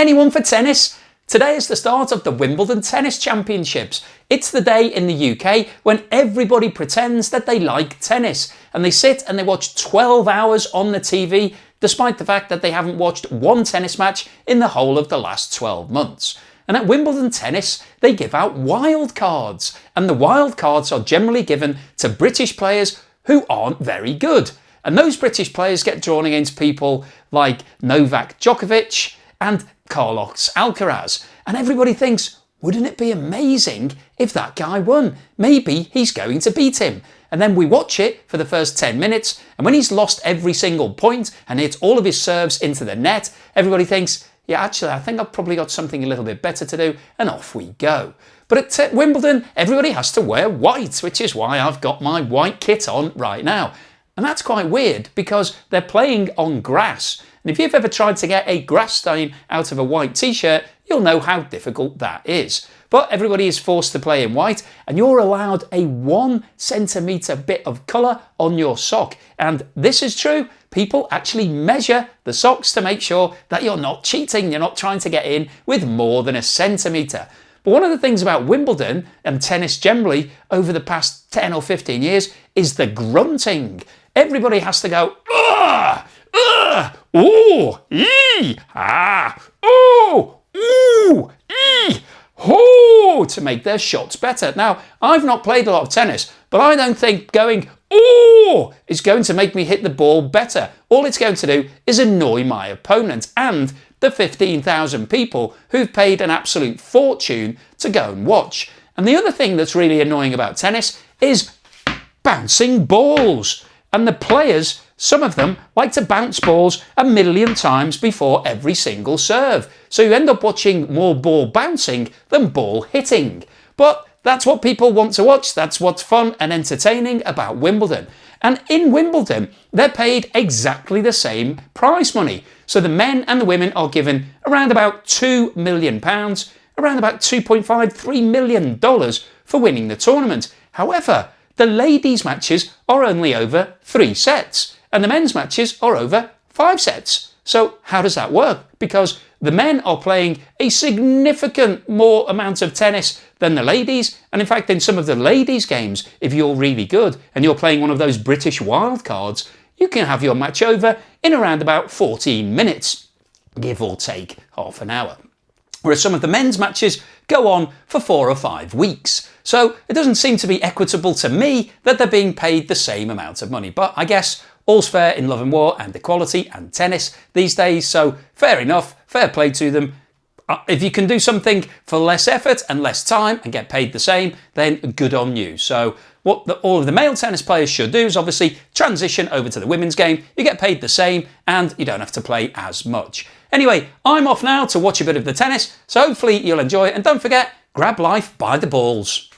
Anyone for tennis? Today is the start of the Wimbledon Tennis Championships. It's the day in the UK when everybody pretends that they like tennis and they sit and they watch 12 hours on the TV despite the fact that they haven't watched one tennis match in the whole of the last 12 months. And at Wimbledon Tennis, they give out wild cards, and the wild cards are generally given to British players who aren't very good. And those British players get drawn against people like Novak Djokovic and Carlos Alcaraz. And everybody thinks, wouldn't it be amazing if that guy won? Maybe he's going to beat him. And then we watch it for the first 10 minutes, and when he's lost every single point and hits all of his serves into the net, everybody thinks, yeah, actually, I think I've probably got something a little bit better to do, and off we go. But at Wimbledon, everybody has to wear white, which is why I've got my white kit on right now. And that's quite weird because they're playing on grass. And if you've ever tried to get a grass stain out of a white t-shirt, you'll know how difficult that is. But everybody is forced to play in white, and you're allowed a 1 centimetre bit of colour on your sock. And this is true. People actually measure the socks to make sure that you're not cheating. You're not trying to get in with more than 1 centimetre. But one of the things about Wimbledon and tennis generally over the past 10 or 15 years is the grunting. Everybody has to go, ah, ooh, ee, ah, ooh, ooh, ee, hoo, to make their shots better. Now, I've not played a lot of tennis, but I don't think going, ooh, is going to make me hit the ball better. All it's going to do is annoy my opponent and the 15,000 people who've paid an absolute fortune to go and watch. And the other thing that's really annoying about tennis is bouncing balls. And the players, some of them, like to bounce balls 1 million times before every single serve. So you end up watching more ball bouncing than ball hitting. But that's what people want to watch. That's what's fun and entertaining about Wimbledon. And in Wimbledon, they're paid exactly the same prize money. So the men and the women are given around about £2 million, around about $2.53 million for winning the tournament. However, the ladies' matches are only over 3 sets, and the men's matches are over 5 sets. So how does that work? Because the men are playing a significant more amount of tennis than the ladies, and in fact in some of the ladies' games, if you're really good and you're playing one of those British wildcards, you can have your match over in around about 14 minutes, give or take half an hour. Whereas some of the men's matches go on for 4 or 5 weeks. So it doesn't seem to be equitable to me that they're being paid the same amount of money. But I guess all's fair in love and war and equality and tennis these days. So fair enough, fair play to them. If you can do something for less effort and less time and get paid the same, then good on you. So what all of the male tennis players should do is obviously transition over to the women's game. You get paid the same and you don't have to play as much. Anyway, I'm off now to watch a bit of the tennis, so hopefully you'll enjoy it. And don't forget, grab life by the balls.